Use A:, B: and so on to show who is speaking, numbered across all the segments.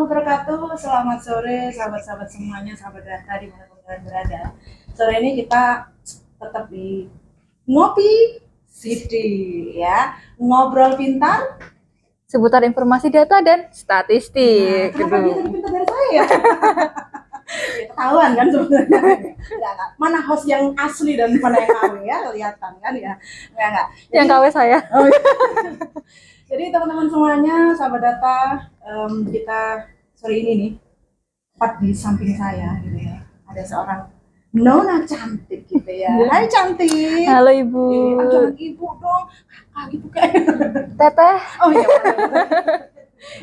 A: wabarakatuh. Selamat sore sahabat-sahabat semuanya, sahabat data di mana kalian berada. Sore ini kita tetap di Ngopi City ya. Ngobrol pintar
B: Seputar informasi data dan statistik.
A: kenapa dia lebih pintar dari saya? Ya, ketahuan kan sebenarnya. Enggak. Mana host yang asli dan mana yang KW ya, kelihatan kan ya. Enggak.
B: Yang KW saya.
A: Oh, iya. Jadi teman-teman semuanya, sahabat data, kita sore ini nih, tepat di samping saya gitu ya, ada seorang nona cantik gitu ya. Hai cantik.
B: Halo Ibu.
A: Jangan ibu dong, kakak gitu kayak.
B: Teteh.
A: Oh iya.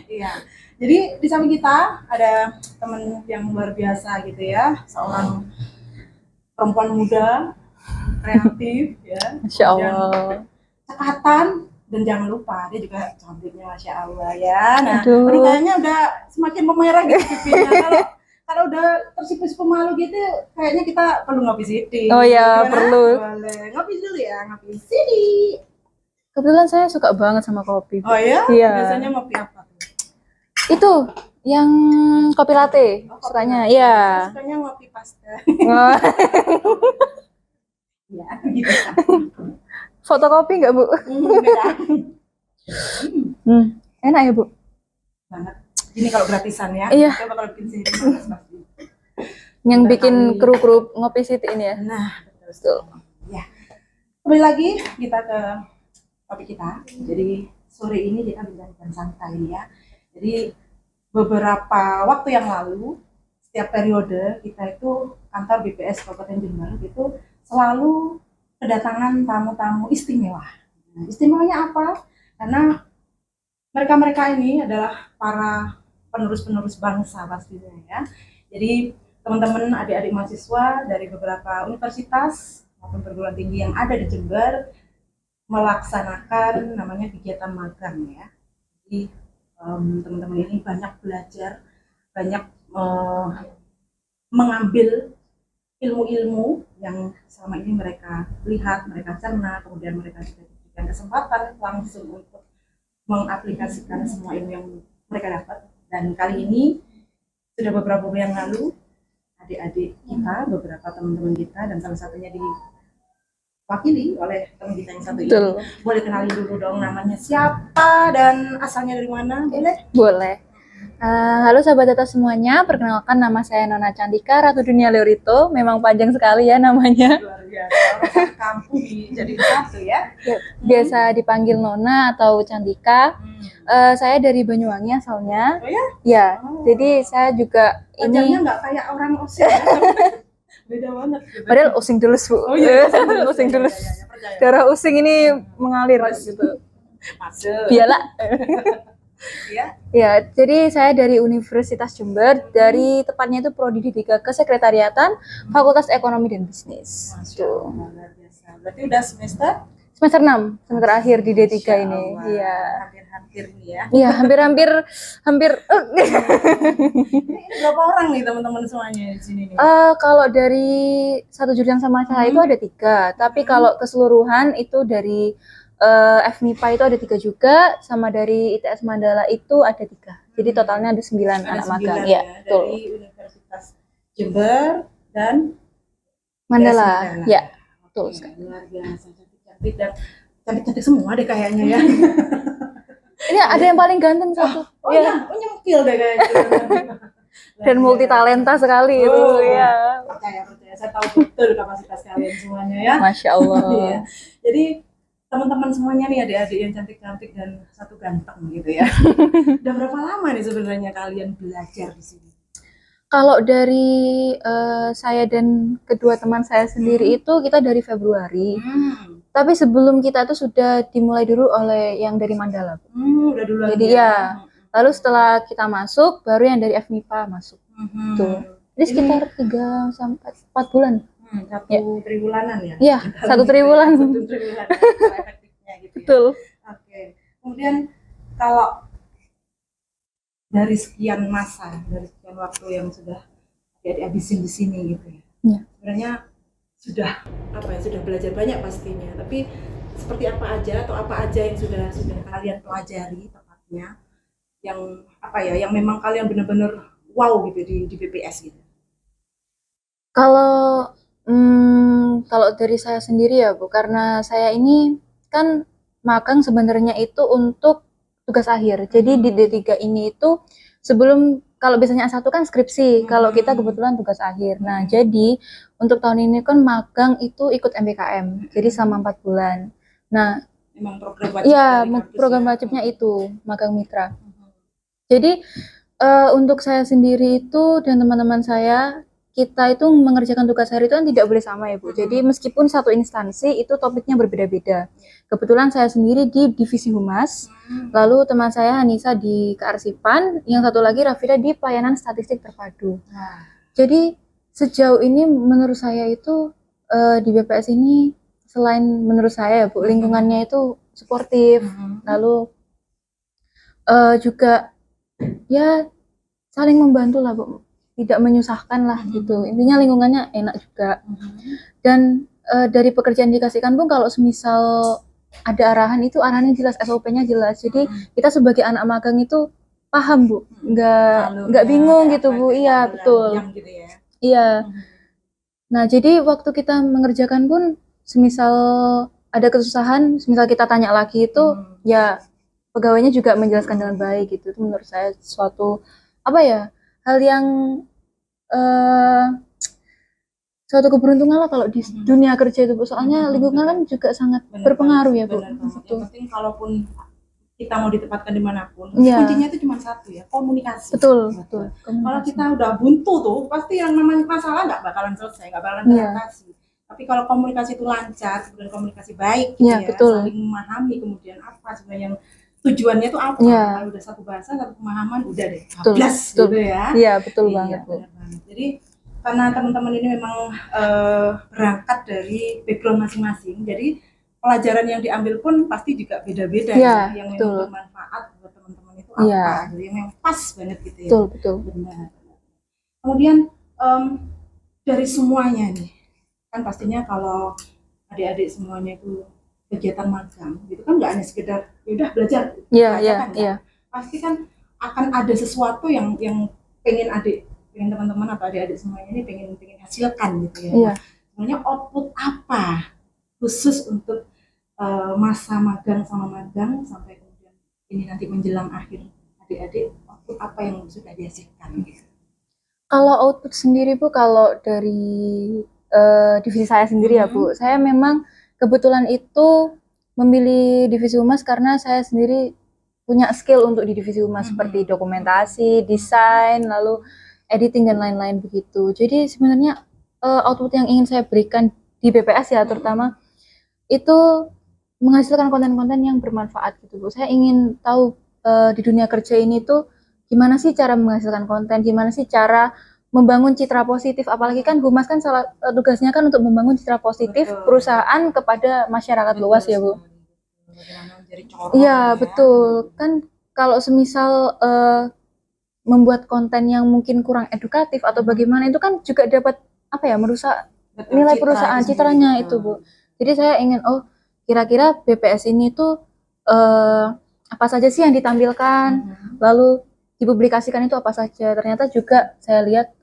A: Iya. Jadi di samping kita ada teman yang luar biasa gitu ya, seorang perempuan muda, kreatif ya.
B: Masya Allah.
A: Cekatan. Dan jangan lupa, dia juga cantiknya Masya Allah ya. Nah,
B: Aduh.
A: aduh kayaknya udah semakin memerah gitu pipinya. Kalau udah tersipu-sipu malu gitu, kayaknya kita perlu ngopi City.
B: Oh ya,
A: Gimana?
B: perlu.
A: Boleh. Ngopi dulu ya, ngopi City.
B: Kebetulan saya suka banget sama kopi.
A: Oh ya?
B: Iya.
A: Biasanya ngopi apa tuh?
B: Itu yang kopi latte.
A: Oh, kopi
B: Sukanya.
A: latte.
B: Iya.
A: Saya sukanya ngopi pasta.
B: Wah,
A: Iya, gitu.
B: fotokopi nggak Bu?
A: Beda.
B: Enak ya Bu?
A: Banget. Ini kalau gratisan ya.
B: Iya.
A: Kita bakal bikin sendiri pasti.
B: Yang
A: Kita
B: bikin
A: kali-
B: kru-kru ngopi City ini ya.
A: Nah, betul. Ya. Kembali lagi kita ke topik kita. Jadi sore ini kita bincang santai ya. Jadi beberapa waktu yang lalu, setiap periode kita itu kantor BPS Kabupaten Jember itu selalu kedatangan tamu-tamu istimewa. Nah, istimewanya apa? Karena mereka-mereka ini adalah para penerus-penerus bangsa pastinya ya. Jadi teman-teman adik-adik mahasiswa dari beberapa universitas maupun perguruan tinggi yang ada di Jember melaksanakan namanya kegiatan magang ya. Jadi teman-teman ini banyak belajar, banyak mengambil ilmu-ilmu yang selama ini mereka lihat, mereka cerna, kemudian mereka juga diberikan kesempatan langsung untuk mengaplikasikan semua ilmu yang mereka dapat. Dan kali ini sudah beberapa bulan yang lalu adik-adik kita, beberapa teman-teman kita, dan salah satunya diwakili oleh teman kita yang satu ini.
B: Betul.
A: Boleh kenalin dulu dong namanya siapa dan asalnya dari mana? Boleh?
B: Boleh. Halo sahabat data semuanya, perkenalkan nama saya Nona Cantika Ratu Dunia Leorito. Memang panjang sekali ya namanya.
A: Luar biasa, orang satu kampung dijadiin satu ya.
B: Biasa dipanggil Nona atau Cantika. Saya dari Banyuwangi asalnya.
A: Oh ya?
B: Ya,
A: Oh.
B: jadi saya juga
A: Wajahnya
B: ini
A: nggak kayak orang Osing ya. Beda banget gitu.
B: padahal using dulus Bu.
A: Oh iya,
B: Using dulus.
A: Ya, percaya.
B: Darah using ini mengalir gitu.
A: Masuk.
B: Biarlah.
A: Ya.
B: Ya, jadi saya dari Universitas Jember, dari tepatnya itu Prodi D3 Kesekretariatan, Fakultas Ekonomi dan Bisnis.
A: Masya Allah, luar biasa. Berarti udah semester
B: Semester 6, semester akhir di D3
A: Masya
B: ini.
A: Allah.
B: Iya.
A: Hampir-hampir nih ya.
B: Iya, hampir
A: Ini berapa orang nih teman-teman semuanya di sini nih?
B: kalau dari satu jurusan sama saya itu ada 3, tapi kalau keseluruhan itu dari FMIPA itu ada 3 juga, sama dari ITS Mandala itu ada 3. Jadi totalnya ada 9
A: Ada
B: anak
A: 9
B: magang.
A: ya,
B: Iya, betul.
A: dari Universitas Jember dan
B: Mandala.
A: ITS
B: Ya, betul
A: Oke,
B: sekali.
A: luar biasa, cantik-cantik dan cantik-cantik semua deh kayaknya ya.
B: Ini ada yang paling ganteng satu.
A: Oh
B: Iya.
A: iya, nyempil deh kayaknya.
B: Dan multi talenta sekali itu
A: Oh,
B: ya.
A: Percaya, saya tahu betul kapasitas kalian semuanya ya.
B: Masya Allah.
A: Iya. Jadi teman-teman semuanya nih adik-adik yang cantik-cantik dan satu ganteng gitu ya. Udah berapa lama nih sebenarnya kalian belajar di sini?
B: Kalau dari saya dan kedua teman saya sendiri itu kita dari Februari. Tapi sebelum kita tuh sudah dimulai dulu oleh yang dari Mandala.
A: Udah duluan.
B: Jadi ya. Lalu setelah kita masuk, baru yang dari FMIPA masuk. Tuh. Jadi sekitar 3 sampai 4 bulan.
A: Satu triwulanan ya?
B: Iya, satu triwulan.
A: Satu triwulan. Cara efektifnya gitu ya.
B: Betul.
A: Oke. Kemudian kalau dari sekian masa, dari sekian waktu yang sudah dihabisin di sini gitu ya.
B: Iya.
A: Sebenarnya sudah sudah belajar banyak pastinya, tapi seperti apa aja atau apa aja yang sudah kalian pelajari tepatnya yang apa ya, yang memang kalian benar-benar wow gitu di BPS gitu?
B: Kalau kalau dari saya sendiri ya Bu, karena saya ini kan magang sebenarnya itu untuk tugas akhir. Jadi di D3 ini itu sebelum kalau biasanya A1 kan skripsi, kalau kita kebetulan tugas akhir. Nah, jadi untuk tahun ini kan magang itu ikut MBKM, jadi selama 4 bulan. Nah,
A: Memang program wajib
B: iya
A: dari kampus
B: program
A: ya?
B: wajibnya itu magang mitra. Jadi untuk saya sendiri itu dan teman-teman saya, kita itu mengerjakan tugas hari itu kan tidak boleh sama ya Bu. Jadi meskipun satu instansi itu topiknya berbeda-beda. Kebetulan saya sendiri di divisi humas, lalu teman saya Hanisa di kearsipan, yang satu lagi Rafida di pelayanan statistik terpadu.
A: Nah,
B: Jadi sejauh ini menurut saya itu di BPS ini selain menurut saya ya Bu, lingkungannya itu suportif, lalu juga ya saling membantu lah Bu, tidak menyusahkan lah gitu, intinya lingkungannya enak juga. Dan dari pekerjaan dikasihkan pun kalau semisal ada arahan itu arahannya jelas, SOP-nya jelas, jadi kita sebagai anak magang itu paham Bu, nggak bingung gitu Bu. Iya betul,
A: gitu ya.
B: iya. Nah jadi waktu kita mengerjakan pun semisal ada kesusahan, semisal kita tanya lagi itu ya pegawainya juga menjelaskan dengan baik gitu. Itu menurut saya suatu apa ya, hal yang eh suatu keberuntungan lah kalau di dunia kerja itu Bu. Soalnya lingkungan kan juga sangat berpengaruh ya Bu.
A: Benar. Yang penting kalaupun kita mau ditempatkan dimanapun,
B: Iya.
A: kuncinya itu cuma satu ya, komunikasi.
B: Betul.
A: Kalau kita udah buntu tuh, pasti yang namanya masalah nggak bakalan selesai, nggak bakalan teratasi. Tapi kalau komunikasi itu lancar, kemudian komunikasi baik, gitu ya,
B: betul.
A: saling memahami kemudian apa sebenarnya yang tujuannya itu apa. Kalau udah satu bahasa, satu pemahaman, udah deh, bablas gitu ya.
B: Iya betul banget Bu.
A: Jadi karena teman-teman ini memang berangkat dari background masing-masing, jadi pelajaran yang diambil pun pasti juga beda-beda ya, yang memang bermanfaat buat teman-teman itu apa, gitu, yang memang pas banget gitu ya.
B: Betul.
A: Benar. Kemudian dari semuanya nih, kan pastinya kalau adik-adik semuanya itu kegiatan magang, gitu kan nggak hanya sekedar ya udah belajar, kan? Pasti kan akan ada sesuatu yang pengen teman-teman atau adik-adik semuanya ini pengen hasilkan gitu ya. Sebenarnya output apa khusus untuk masa magang sama magang sampai kemudian ini nanti menjelang akhir, adik-adik output apa yang sudah dihasilkan gitu?
B: Kalau output sendiri Bu, kalau dari divisi saya sendiri ya Bu, saya memang kebetulan itu memilih divisi humas karena saya sendiri punya skill untuk di divisi humas seperti dokumentasi, desain, lalu editing dan lain-lain begitu. Jadi sebenarnya output yang ingin saya berikan di BPS ya terutama itu menghasilkan konten-konten yang bermanfaat gitu Bu. Saya ingin tahu di dunia kerja ini tuh gimana sih cara menghasilkan konten, gimana sih cara membangun citra positif, apalagi kan humas kan salah tugasnya kan untuk membangun citra positif perusahaan kepada masyarakat luas ya Bu. Iya betul, kan kalau semisal membuat konten yang mungkin kurang edukatif atau bagaimana itu kan juga dapat apa ya, merusak nilai perusahaan, citranya itu Bu. Jadi saya ingin kira-kira BPS ini tuh apa saja sih yang ditampilkan, lalu dipublikasikan itu apa saja. Ternyata juga saya lihat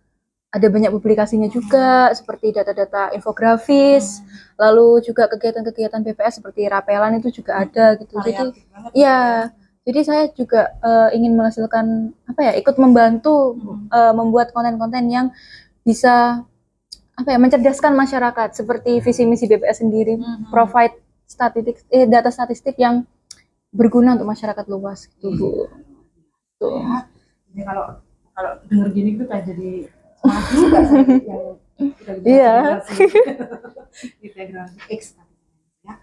B: ada banyak publikasinya juga seperti data-data infografis, lalu juga kegiatan-kegiatan BPS seperti rapelan itu juga ada gitu. Jadi ya, jadi saya juga ingin menghasilkan apa ya, ikut membantu membuat konten-konten yang bisa apa ya, mencerdaskan masyarakat seperti visi misi BPS sendiri, provide data statistik yang berguna untuk masyarakat luas gitu Bu.
A: Tuh. Ini kalau denger gini tuh kayak jadi semangat juga yang kita generasi X ya.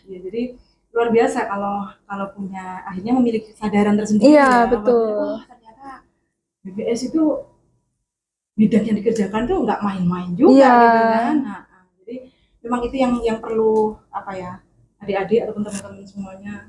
A: Ya jadi luar biasa kalau punya akhirnya memiliki kesadaran tersendiri.
B: Iya betul.
A: Ternyata BPS itu bidang yang dikerjakan tuh nggak main-main juga gitu kan. Nah, jadi memang itu yang perlu apa ya, adik-adik ataupun teman-teman semuanya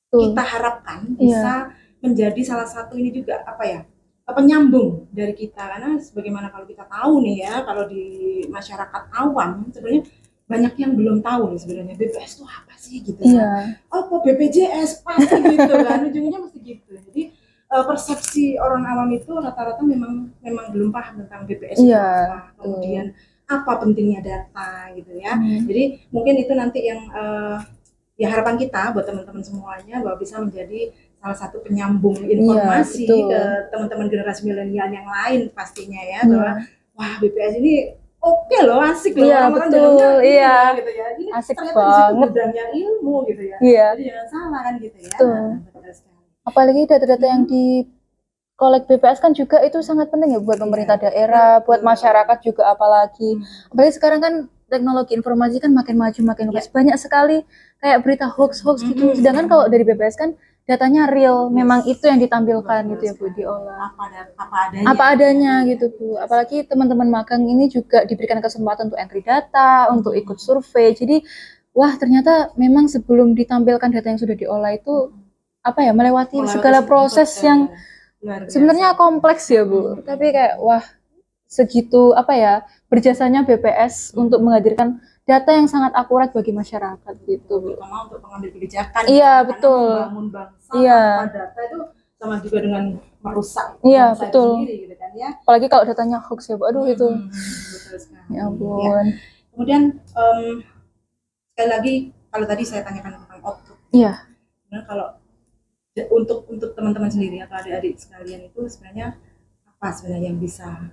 A: kita harapkan bisa menjadi salah satu ini juga apa ya, penyambung dari kita, karena sebagaimana kalau kita tahu nih ya, kalau di masyarakat awam sebenarnya banyak yang belum tahu nih sebenarnya BPS itu apa sih gitu kan.
B: Iya.
A: Apa BPJS pasti gitu kan, ujungnya mesti gitu. Jadi persepsi orang awam itu rata-rata memang belum paham tentang BPS itu
B: Iya,
A: apa, kemudian apa pentingnya data gitu ya. Jadi mungkin itu nanti yang ya harapan kita buat teman-teman semuanya bahwa bisa menjadi salah satu penyambung informasi
B: betul.
A: ke teman-teman generasi milenial yang lain pastinya ya, bahwa wah BPS ini oke loh, asik loh,
B: Iya,
A: orang-orang
B: betul,
A: dalamnya
B: iya.
A: gitu ya. Ini
B: Asik
A: ternyata di situ
B: banget.
A: gudangnya ilmu gitu ya.
B: Iya.
A: Jadi jangan salah kan gitu ya.
B: Betul.
A: Betul sekali.
B: Apalagi data-data yang di kolek BPS kan juga itu sangat penting ya buat pemerintah daerah, buat masyarakat juga apalagi. Apalagi sekarang kan teknologi informasi kan makin maju makin luas. Banyak sekali kayak berita hoax gitu. Sedangkan kalau dari BPS kan datanya real, memang itu yang ditampilkan gitu ya Bu, diolah. Apa adanya gitu Bu. Apalagi teman-teman magang ini juga diberikan kesempatan untuk entry data, untuk ikut survei. Jadi wah ternyata memang sebelum ditampilkan data yang sudah diolah itu apa ya, melewati segala proses yang sebenarnya kompleks ya Bu, tapi kayak wah segitu apa ya berjasanya BPS untuk menghadirkan data yang sangat akurat bagi masyarakat gitu Bu.
A: Terutama untuk pengambil kebijakan.
B: Iya
A: Karena
B: betul.
A: membangun bangsa
B: Iya.
A: tanpa data itu sama juga dengan merusak
B: Iya
A: bangsa
B: betul.
A: itu sendiri gitu kan ya.
B: Apalagi kalau datanya hoax ya Bu, aduh itu.
A: Betul sekali.
B: Ya ampun.
A: Ya. Kemudian sekali lagi kalau tadi saya tanyakan tentang output.
B: Iya.
A: Nah, kalau untuk teman-teman sendiri atau adik-adik sekalian itu sebenarnya apa sebenarnya yang bisa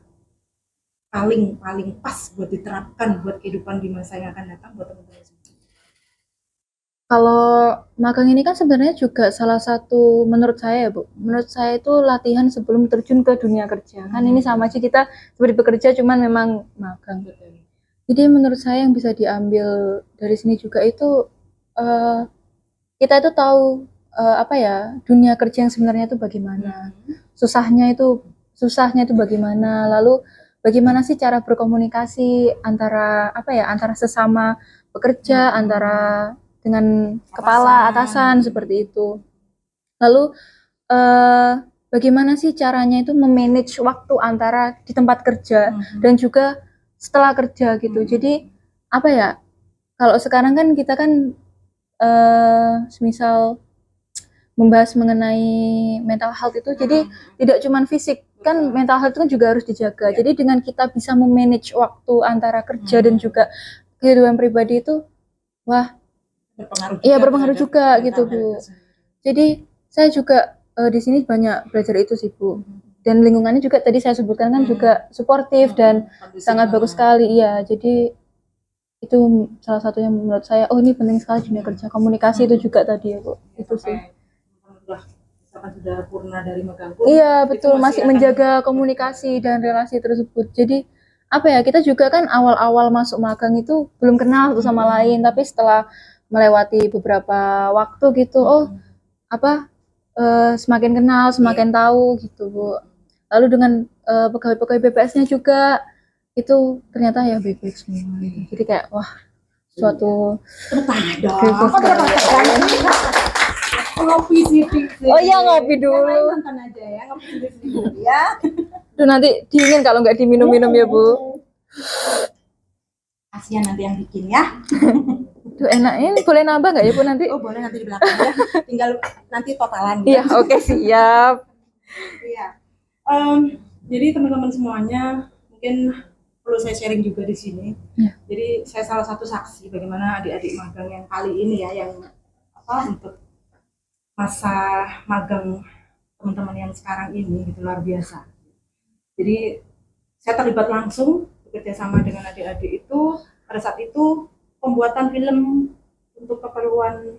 A: paling pas buat diterapkan buat kehidupan di masa yang akan datang buat teman-teman semua?
B: Kalau magang ini kan sebenarnya juga salah satu menurut saya ya Bu, menurut saya itu latihan sebelum terjun ke dunia kerja. Kan ini sama aja kita seperti bekerja cuman memang magang. Jadi menurut saya yang bisa diambil dari sini juga itu kita itu tahu apa ya dunia kerja yang sebenarnya itu bagaimana, susahnya itu bagaimana, lalu bagaimana sih cara berkomunikasi antara apa ya antara sesama pekerja, antara dengan kepala atasan seperti itu. Lalu bagaimana sih caranya itu memanage waktu antara di tempat kerja dan juga setelah kerja gitu. Jadi apa ya? Kalau sekarang kan kita kan semisal membahas mengenai mental health itu, jadi tidak cuma fisik kan, mental health itu kan juga harus dijaga. Jadi dengan kita bisa memanage waktu antara kerja dan juga kehidupan pribadi itu, wah, iya berpengaruh juga gitu Bu. Jadi saya juga di sini banyak belajar itu sih Bu. Dan lingkungannya juga tadi saya sebutkan kan juga suportif dan sangat bagus sekali. Iya, jadi itu salah satunya menurut saya, oh ini penting sekali dunia kerja. Komunikasi itu juga tadi ya Bu. Itu sih.
A: Sudah purna dari magang pun,
B: iya betul, masih menjaga komunikasi dan relasi tersebut. Jadi apa ya, kita juga kan awal-awal masuk magang itu belum kenal satu sama lain, tapi setelah melewati beberapa waktu gitu, oh apa semakin kenal, semakin tahu gitu Bu. Lalu dengan pegawai-pegawai BPS-nya juga itu ternyata ya baik-baik semua gitu. Jadi kayak wah suatu
A: ngopi sedikit.
B: Oh iya ngopi dulu.
A: Nonton aja ya, ngopi sedikit ya.
B: Duh nanti dingin kalau nggak diminum-minum ya Bu.
A: Kasihan nanti yang bikin ya.
B: Duh enak ini, boleh nambah nggak ya Bu nanti?
A: Oh boleh nanti di belakang ya. Tinggal nanti totalan.
B: Iya oke, siap.
A: Iya. Jadi teman-teman semuanya mungkin perlu saya sharing juga di sini. Jadi saya salah satu saksi bagaimana adik-adik magang yang kali ini ya, yang untuk masa magang teman-teman yang sekarang ini gitu luar biasa. Jadi saya terlibat langsung bekerja sama dengan adik-adik itu pada saat itu pembuatan film untuk keperluan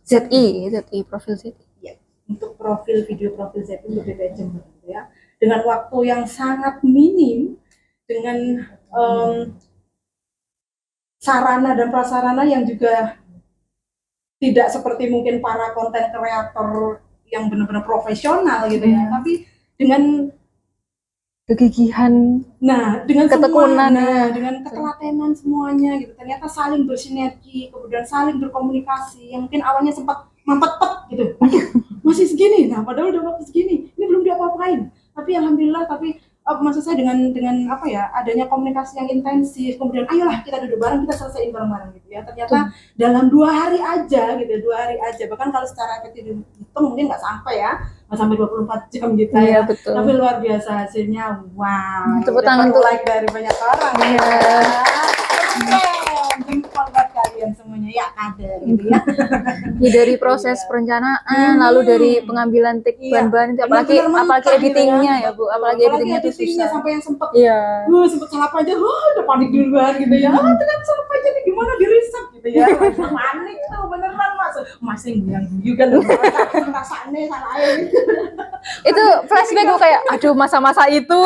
B: ZI profil ZI.
A: Ya, untuk video profil ZI untuk BPS Jember ya. Dengan waktu yang sangat minim, dengan sarana dan prasarana yang juga tidak seperti mungkin para konten kreator yang benar-benar profesional gitu ya, tapi dengan
B: kegigihan,
A: dengan
B: ketekunan,
A: dengan ketelatenan semuanya gitu, ternyata saling bersinergi, kemudian saling berkomunikasi. Yang mungkin awalnya sempat mampet-pet gitu, masih segini, nah padahal udah waktu segini, ini belum diapa-apain, tapi alhamdulillah, tapi maksud saya dengan apa ya, adanya komunikasi yang intensif, kemudian ayolah kita duduk bareng, kita selesaiin bareng-bareng gitu ya. Ternyata dalam 2 hari aja gitu, 2 hari aja. Bahkan kalau secara efektif dihitung mungkin nggak sampai ya, nggak sampai 24 jam gitu
B: Iya,
A: ya.
B: betul.
A: Tapi luar biasa hasilnya, wow.
B: Tepuk tangan
A: dapat
B: tuh.
A: like dari banyak orang.
B: Iya.
A: Jempol buat kalian semuanya ya, kader gitu ya.
B: Ya, dari proses perencanaan, lalu dari pengambilan take
A: Iya.
B: bahan-bahan itu, apalagi
A: Benar-benar mentah gitu
B: editingnya
A: ya.
B: ya Bu, apalagi editingnya itu susah.
A: Sampai yang sempet
B: Iya.
A: sempet salah aja, udah panik duluan gitu ya. Ternyata salah aja nih, gimana di riset gitu ya. Langsung panik tuh beneran Mas yang juga loh. Rasanya salah aja gitu.
B: Itu flashback gue kayak, aduh masa-masa itu.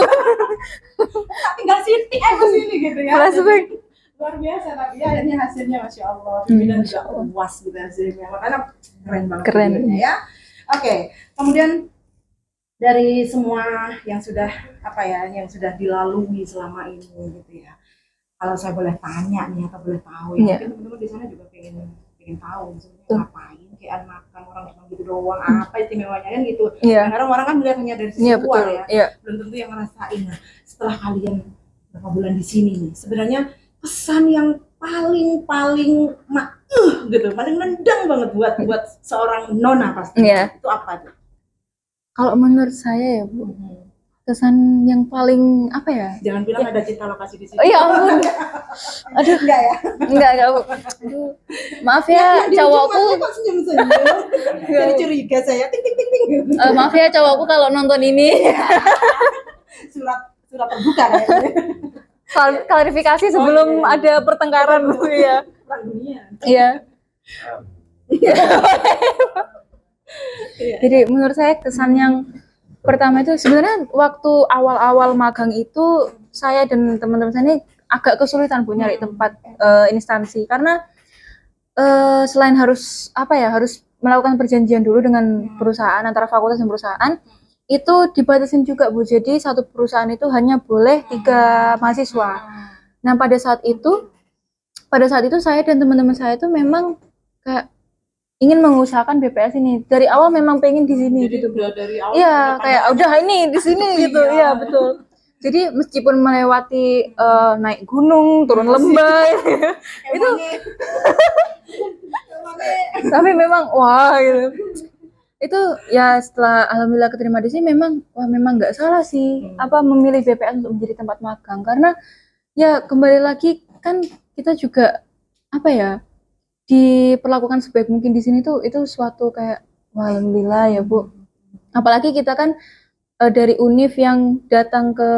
A: Tinggal Siti ke sini gitu ya.
B: Flashback.
A: Luar biasa, tapi ya akhirnya hasilnya Masya Allah. Dan juga puas gitu hasilnya. Makanya keren banget.
B: Keren.
A: Ya. Oke, kemudian dari semua yang sudah yang sudah dilalui selama ini gitu ya. Kalau saya boleh tanya nih atau boleh tahu ya, mungkin teman-teman di sana juga pengen tahu sebenarnya ngapain kayak makan orang cuma gitu doang, apa istimewanya kan gitu. Kadang orang kan melihat hanya dari sisi luar ya, belum tentu yang ngerasain. Nah, setelah kalian berapa bulan di sini nih, sebenarnya pesan yang paling gitu, paling nendang banget buat seorang nona pasti. Itu apa tuh?
B: Kalau menurut saya ya Bu, kesan yang paling apa ya?
A: Jangan bilang ada cinta lokasi di sini.
B: Oh iya ampun. Aduh,
A: enggak ya?
B: Enggak Bu. Aduh. Maaf ya, cowokku.
A: Kok senyum-senyum? Jadi curiga saya. Ting ting ting ting.
B: Maaf ya cowokku kalau nonton ini.
A: surat terbuka kayaknya.
B: Klarifikasi sebelum ada pertengkaran Bu ya.
A: Perang dunia.
B: Iya. Jadi menurut saya kesan yang pertama itu sebenarnya waktu awal-awal magang itu saya dan teman-teman saya ini agak kesulitan Bu nyari tempat instansi, karena selain harus harus melakukan perjanjian dulu dengan perusahaan, antara fakultas dan perusahaan, itu dibatasin juga Bu. Jadi satu perusahaan itu hanya boleh 3 mahasiswa. Nah pada saat itu saya dan teman-teman saya itu memang kayak ingin mengusahakan BPS ini. Dari awal memang pengen di sini. Jadi gitu. Iya, kayak udah ini di sini gitu. Iya, betul. Jadi meskipun melewati naik gunung, turun lembah itu tapi memang wah gitu. Itu ya setelah alhamdulillah keterima di sini memang nggak salah sih memilih BPS untuk menjadi tempat magang, karena ya kembali lagi kan kita juga diperlakukan sebaik mungkin di sini tuh, itu suatu kayak wah, alhamdulillah ya Bu. Apalagi kita kan dari univ yang datang ke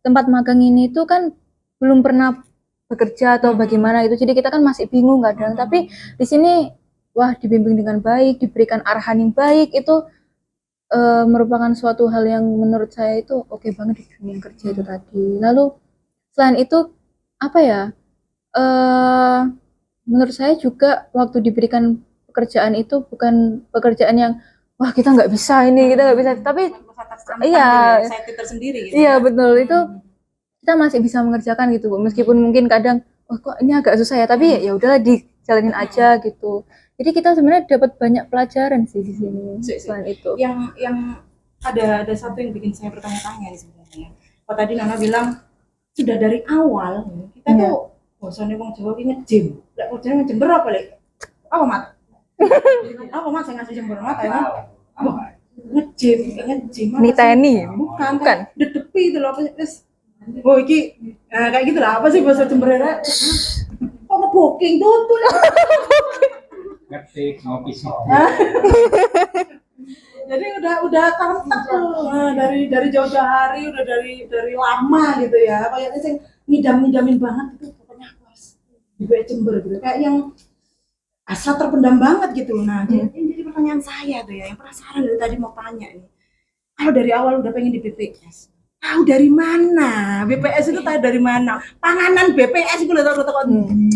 B: tempat magang ini tuh kan belum pernah bekerja atau bagaimana itu, jadi kita kan masih bingung kadang. Tapi di sini wah dibimbing dengan baik, diberikan arahan yang baik, itu merupakan suatu hal yang menurut saya itu oke banget di dunia kerja itu tadi. Lalu selain itu menurut saya juga waktu diberikan pekerjaan itu bukan pekerjaan yang wah kita nggak bisa ini, kita nggak bisa, tapi iya
A: tersendiri gitu.
B: Iya betul, itu kita masih bisa mengerjakan gitu Bu, meskipun mungkin kadang kok ini agak susah ya, tapi ya udahlah dijalanin aja gitu. Jadi kita sebenarnya dapat banyak pelajaran sih di sini. Selain itu
A: yang ada satu yang bikin saya bertanya-tanya sebenarnya. Kalau tadi Nana bilang sudah dari awal kita tuh bosannya wong Jawa ki nge-gym. Lek kerjane nge-gym berapa lek? Apa Mat? Apa Mat saya ngasih jam berapa ya? Nge-gym.
B: Niteni.
A: Bukan. Dedepi itu loh terus. Oh iki kayak gitu lah, apa sih bahasa Jemberera? Kok nge-booking tuh
C: ngetik ngopi sih.
A: Jadi udah kantek tuh. Dari jauh-jauh hari, udah dari lama gitu ya. Kayaknya sih ngidam-ngidamin banget itu pokoknya harus di Jember gitu. Kayak yang asal terpendam banget gitu. Nah, jadi pertanyaan saya tuh ya, yang penasaran dari tadi mau tanya nih. Kalau dari awal udah pengen di BPS, tahu dari mana? BPS itu tahu dari mana? Panganan BPS itu udah tahu.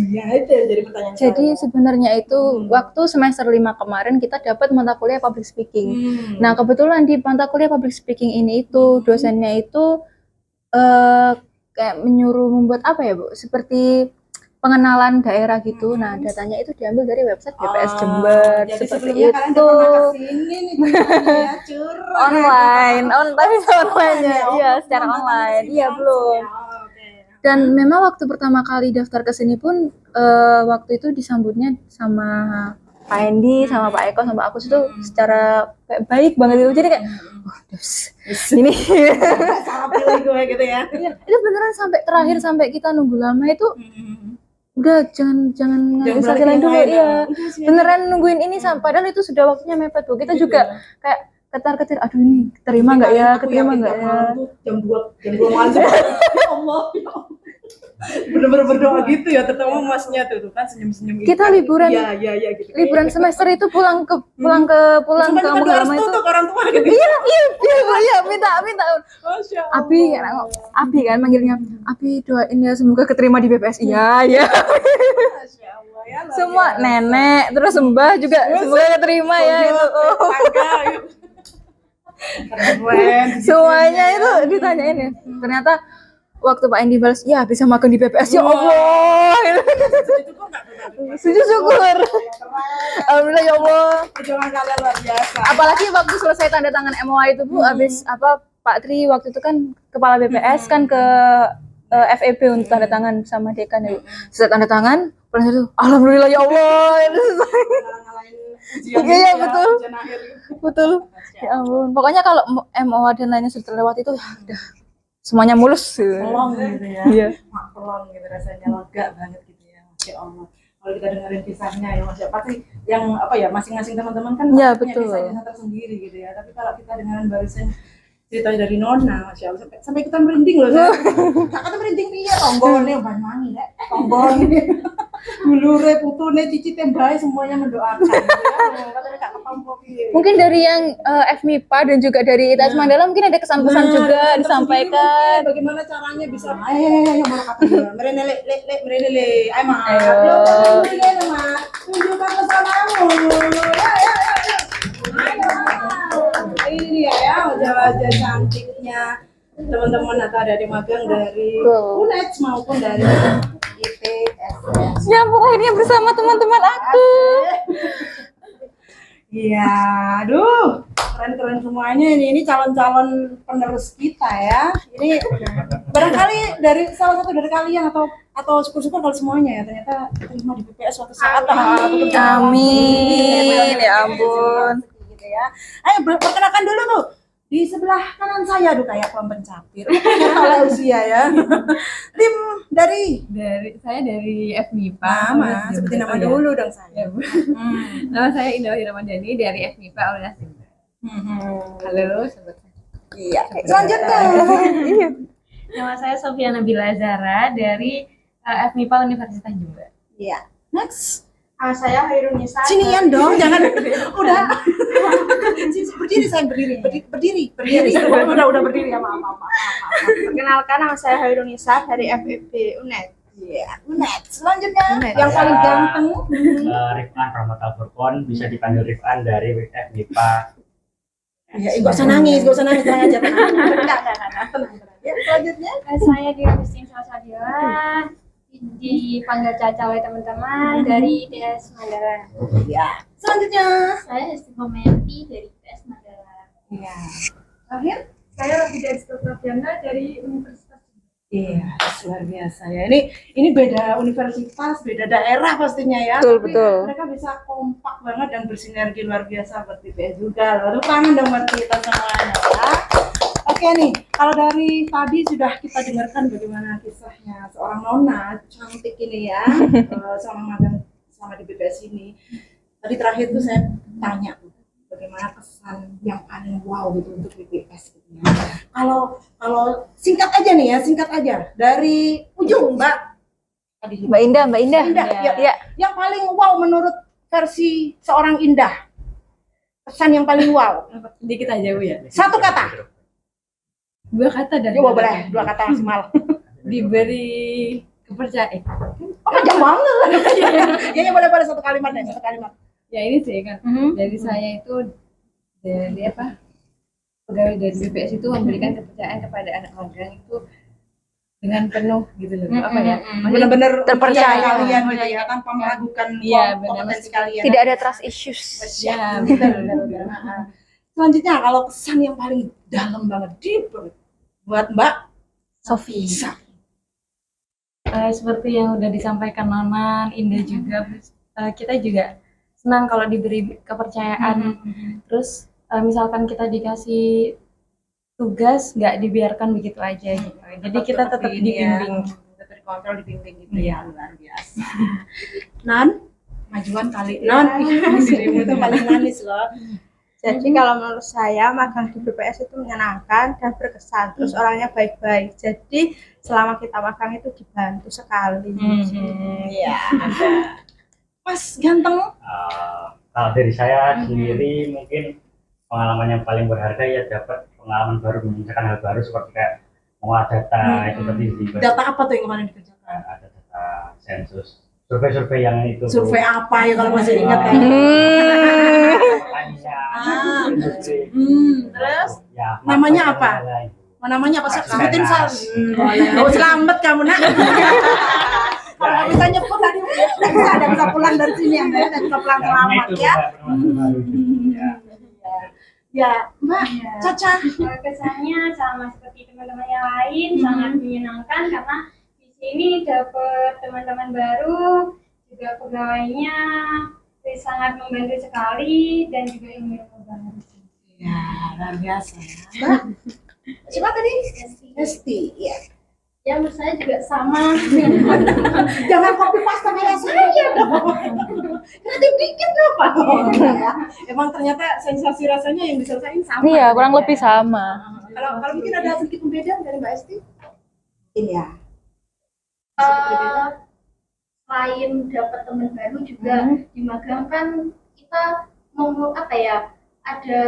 A: Ya itu yang jadi pertanyaan.
B: Jadi sebenarnya itu waktu semester 5 kemarin kita dapat mata kuliah public speaking. Nah kebetulan di mata kuliah public speaking ini itu dosennya itu kayak menyuruh membuat Bu, seperti pengenalan daerah gitu. Nah, datanya itu diambil dari website BPS Jember
A: Jadi
B: seperti
A: sebelumnya kalian
B: itu.
A: udah pernah kesini nih ceritanya ya, curang.
B: Tapi online ya,
A: Ya,
B: iya
A: Allah,
B: secara
A: belum datang
B: online,
A: kesini
B: iya
A: langsung
B: belum.
A: ya. Oh, oke.
B: Dan memang waktu pertama kali daftar ke sini pun waktu itu disambutnya sama Pak Endi, sama Pak Eko, sama aku itu secara kayak baik banget gitu. Jadi kayak, wah, ini
A: Salah pilih gue gitu ya.
B: itu beneran sampai terakhir sampai kita nunggu lama itu udah jangan
A: Jangan
B: instansi
A: balik
B: lain
A: yang
B: dulu
A: lain,
B: iya.
A: udah sini
B: Beneran nungguin ini sampai padahal itu sudah waktunya mepet tuh. Kita
A: Gitu
B: juga
A: ya.
B: kayak ketar-ketir, aduh ini terima nggak ya,
A: Aku
B: keterima
A: yakin
B: nggak
A: tiap
B: ya.
A: malam tuh jam 2 malam ya Allah, ya Allah. Bener-bener berdoa gitu ya, terutama masnya tuh kan senyum-senyum gitu.
B: Kita liburan
A: Iya gitu.
B: liburan semester itu pulang ke
A: Sampai kita
B: kampung
A: doa
B: halaman
A: restu
B: itu
A: tuh ke orang tua gitu.
B: iya minta
A: Masya Allah.
B: Abi kan manggilnya Abi doain ya semoga keterima di BPS iya
A: Masya Allah ya. luar
B: semua
A: biasa.
B: nenek terus mbah juga semoga keterima ya itu
A: Tetangga, yuk. Keren.
B: semuanya itu ditanyain ya ternyata waktu Pak Endi balas ya bisa makan di BPS ya Allah
A: Itu kok nggak benar.
B: sujud syukur alhamdulillah ya Allah.
A: Perjuangan kalian luar biasa.
B: Apalagi waktu selesai tanda tangan MOA itu Bu habis Pak Tri waktu itu kan kepala BPS kan ke FEB untuk tanda tangan sama dekan ya. Setelah tanda tangan pulang itu alhamdulillah ya Allah.
A: Ngalahin ujian
B: Iya,
A: ya,
B: betul.
A: ujian akhir.
B: Betul. Ya ampun. Pokoknya kalau MOA dan lainnya sudah terlewat itu ya udah semuanya mulus.
A: Pelong gitu ya.
B: Iya.
A: Mak pelong gitu rasanya lega banget gitu ya. Masya Allah. Kalau kita dengerin kisahnya ya Mas ya pasti yang apa ya masing-masing teman-teman kan
B: Ya,
A: pasti punya
B: betul.
A: kisah-kisah tersendiri gitu ya. Tapi kalau kita dengerin barusan cerita dari Nona, Masya Allah sampai kita merinding loh. Kakak merinding iya tonggone Banyuwangi ya. Tonggone. Dulure putune cicite bae semuanya mendoakan. Gitu ya. Katanya Kak ketompo piye.
B: Mungkin dari yang FMIPA dan juga dari ITS Mandala mungkin ada kesan-kesan juga
A: kesan
B: disampaikan.
A: tersendiri mungkin, bagaimana caranya bisa ayo mana katanya merene le ayo mah
B: Ayo.
A: tunjukkan pesanamu ya ini dia ya wajah-wajah cantiknya teman-teman atau dari magang dari
B: Betul.
A: UNED maupun dari ITS.
B: Ya akhirnya bersama teman-teman aku.
A: Iya, aduh, keren-keren semuanya ini calon-calon penerus kita ya. Ini barangkali dari salah satu dari kalian atau syukur-syukur kalau semuanya ya ternyata terima di BPS suatu saat.
B: Amin, ya ampun.
A: Gitu ya. Ayo perkenalkan dulu tuh di sebelah kanan saya aduh kayak pohon pencapir. Kalau usia ya. Tim dari
C: Saya dari FMIPA.
A: nama seperti nama dulu dong saya.
C: Nama saya Indah Ramadhani dari FMIPA Universitas Jember. Halo sobat.
A: Iya. Selanjutnya.
C: Nama saya Sofia Nabila Zara dari FMIPA Universitas Jember.
A: Iya. Next.
D: Saya Hairunisa.
A: Sinian dong, jangan udah. Berdiri saya berdiri. Udah berdiri ya maaf.
D: Perkenalkan, nama saya Hairunisa dari FEB UNED.
A: Iya, next. Selanjutnya yang paling ganteng.
E: Rifan Rahmatal Furqon, bisa dipanggil Rifan dari FMIPA.
A: Ya, nggak usah nangis, tenang aja, tenang. Ya, selanjutnya.
D: Saya Dia Agustin Salsabila, dipanggil Caca oleh teman-teman dari ITS Mandala.
A: Ya, selanjutnya.
D: Saya Istiqometi dari ITS Mandala.
A: Iya. Terakhir.
D: Saya Rafida Istiqometiana dari Universitas.
A: Iya, luar biasa ya. Ini beda universitas, beda daerah pastinya ya.
B: Betul,
A: Tapi
B: betul.
A: mereka bisa kompak banget dan bersinergi luar biasa buat BPS juga. Lalu tangan dong buat kita semuanya ya. Oke nih, kalau dari tadi sudah kita dengarkan bagaimana kisahnya seorang nona cantik ini ya, selama magang selama di BPS ini. Tadi terakhir tuh saya tanya bagaimana kesan yang paling wow gitu untuk BPS gitu ya. Kalau singkat aja nih ya, singkat aja dari ujung Mbak. Tadi
B: Mbak Indah.
A: Indah, ya. Yang paling wow menurut versi seorang Indah. Kesan yang paling wow.
C: Dikit aja Bu ya.
A: Satu kata.
C: 2 kata dari.
A: Coba boleh, 2 kata maksimal.
C: Diberi kepercayaan.
A: Oh, panjang banget. Ya, boleh satu kalimat deh, satu kalimat.
C: Ya ini sih kan. Dari saya itu dari apa? Pegawai dari BPS itu memberikan kepercayaan kepada anak magang itu dengan penuh gitu loh. Apa ya?
A: Benar-benar
B: Terpercaya.
A: kalian gitu ya, tanpa meragukan
C: Iya, benar.
A: kompetensi kalian.
B: Tidak ada trust issues.
A: Ya, benar. Selanjutnya kalau kesan yang paling dalam banget deep buat Mbak
B: Sofi.
C: Seperti yang udah disampaikan Nonan, Indah juga, kita juga senang kalau diberi kepercayaan. Terus misalkan kita dikasih tugas, nggak dibiarkan begitu aja gitu. Jadi kita tetap dibimbing.
A: Tetap dikontrol, dibimbing gitu ya, luar biasa. Nan, majuan kali Non, dirimu itu paling manis loh.
F: Jadi kalau menurut saya magang di BPS itu menyenangkan dan berkesan. Terus orangnya baik-baik. Jadi selama kita magang itu dibantu sekali.
A: Iya. Mas ganteng.
E: Kalau dari saya sendiri mungkin pengalaman yang paling berharga ya dapat pengalaman baru, mengerjakan hal baru seperti kayak mengolah data itu tadi di
A: Data apa tuh yang kemarin dikerjakan?
E: ada data sensus, survei yang itu
A: Survei apa ya kalau masih ingat ya?
E: industri.
A: Terus
E: Ya,
A: namanya apa?
E: lain.
A: namanya apa sih?
E: Mas
A: Sebutin
E: Menas.
A: Oh, selamat kamu nak. Kalau nggak bisa nyebut tadi, nggak bisa pulang dari sini, nggak bisa pulang selamat ya.
E: Ya.
A: Ya, Mbak Caca.
D: Kesannya sama seperti teman-teman yang lain, sangat menyenangkan karena di sini dapat teman-teman baru, juga pegawainya sangat membantu sekali dan juga ilmu baru.
A: Ya, luar biasa ya. Mbak, siapa tadi? Hesti, ya.
D: Ya menurut saya juga sama.
A: Jangan copy paste kayak saya dong. Kreatif dikit apa? Emang ternyata sensasi rasanya yang diselesain sama.
B: Iya, kurang lebih sama.
A: Kalau mungkin ada sedikit pembedaan dari Mbak Esti? Ini ya.
D: Selain dapat teman baru juga di magang kan kita mau ada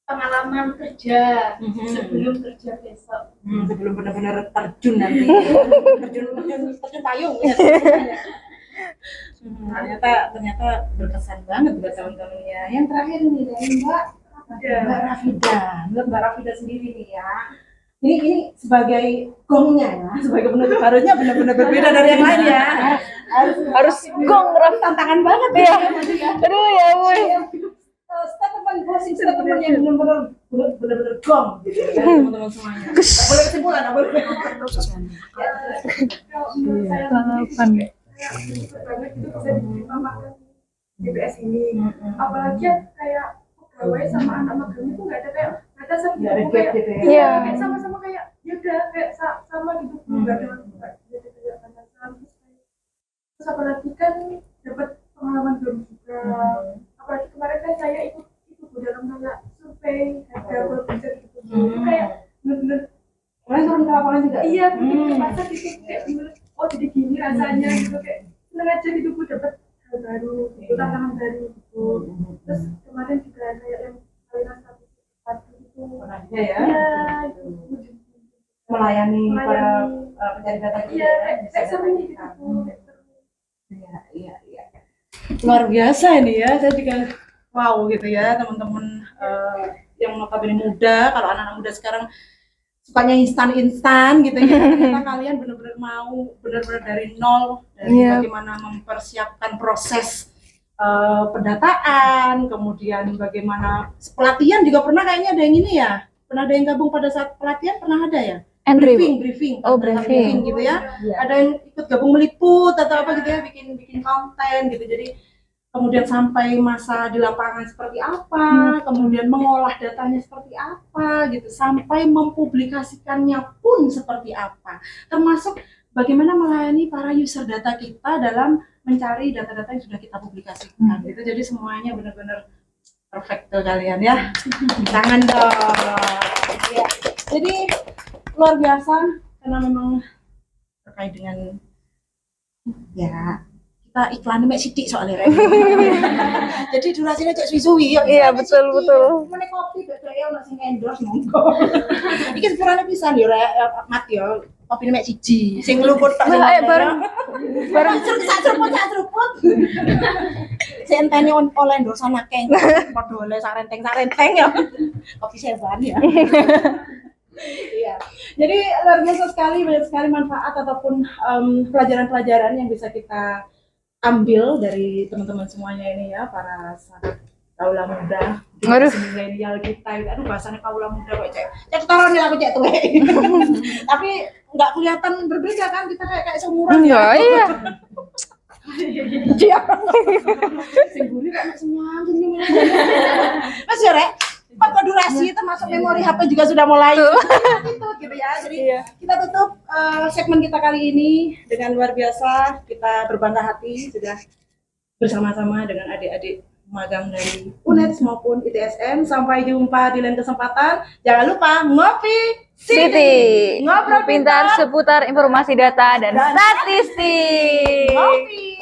D: pengalaman kerja sebelum kerja besok.
A: Sebelum benar-benar terjun nanti. terjun payung. Ternyata berkesan banget buat teman-temannya. Yang terakhir nih dari Mbak Rafida. Mbak Rafida sendiri nih ya. Ini sebagai gongnya ya, sebagai penutup harusnya benar-benar berbeda dari yang lain ya.
B: Harus gong, Raf.
A: Tantangan banget
B: Iya.
A: ya.
B: Aduh ya ampun.
A: Statement closing statement yang benar-benar gong gitu ya teman-teman semuanya. Nggak boleh kesimpulan, nggak boleh.
D: Kalau menurut saya
B: Delapan.
D: banget itu bisa diterima magang BPS ini. Apalagi kayak pegawai sama anak magangnya tuh nggak ada kayak batasan gitu.
A: Nggak ada gap gitu ya.
B: Iya.
D: Kayak sama-sama kayak ya udah kayak sama gitu. Nggak ada kayak batasan. Terus apalagi kan dapat pengalaman baru juga. Apalagi kemarin kan saya ikut dalam kayak survei harga produser gitu. Itu kayak bener-bener
A: Kalian turun ke lapangan juga?
D: iya mungkin ke pasar gitu kayak bener oh jadi gini rasanya gitu kayak seneng aja gitu gue dapet hal baru gitu, tantangan baru gitu. Terus kemarin juga kayak yang aliran status gitu
A: Iya ya.
D: iya itu
A: Melayani para
D: melayani
A: pencari data
D: iya kayak seru gitu
A: Iya. Luar biasa ini ya, saya juga wow gitu ya teman-teman yang notabene muda. Kalau anak-anak muda sekarang sukanya instan gitu ya. Ternyata kalian benar-benar mau benar-benar dari nol, dari bagaimana mempersiapkan proses pendataan, kemudian bagaimana pelatihan juga pernah kayaknya ada yang ini ya. Pernah ada yang gabung pada saat pelatihan, pernah ada ya?
B: Entry, Bu.
A: briefing
B: Oh,
A: pada saat
B: briefing.
A: gitu ya. Ada yang ikut gabung meliput atau apa gitu ya, bikin konten gitu. Jadi kemudian sampai masa di lapangan seperti apa, kemudian mengolah datanya seperti apa gitu, sampai mempublikasikannya pun seperti apa, termasuk bagaimana melayani para user data kita dalam mencari data-data yang sudah kita publikasikan gitu. Jadi semuanya benar-benar perfect tuh kalian ya. Tangan dong. Ya. Jadi luar biasa karena memang terkait dengan ya kita iklan mek sithik soalnya Rek. Jadi durasinya cek suwi-suwi ya.
B: Iya, betul.
A: Meneh kopi betul ya ono sing endorse monggo. Iki sepurane pisan yo Rek, Mat yo. Kopi mek siji. Sing ngluput tok.
B: Ayo bareng.
A: sak seruput. Sing enteni oleh endorse akeh. Padha oleh sarenteng ya. Kopi Sevan ya. Iya. Jadi luar biasa sekali, banyak sekali manfaat ataupun pelajaran-pelajaran yang bisa kita ambil dari teman-teman semuanya ini ya, para sahabat kaula muda,
B: Waduh.
A: milenial kita. Aduh, bahasanya kaula muda kok cek taruh nih aku cek tuh. Tapi nggak kelihatan berbeda kan, kita kayak seumuran
B: Enggak,
A: ya.
B: iya.
A: Iya. Sing gurih kok senyum. Mas ya, Rek. Apa durasi termasuk memori HP juga sudah mulai itu gitu ya. Jadi kita tutup segmen kita kali ini dengan luar biasa. Kita berbangga hati sudah bersama-sama dengan adik-adik magang dari UNED maupun ITSM. Sampai jumpa di lain kesempatan. Jangan lupa ngopi
B: City.
A: Ngobrol
B: Pintar seputar informasi data dan statistik.
A: Ngopi.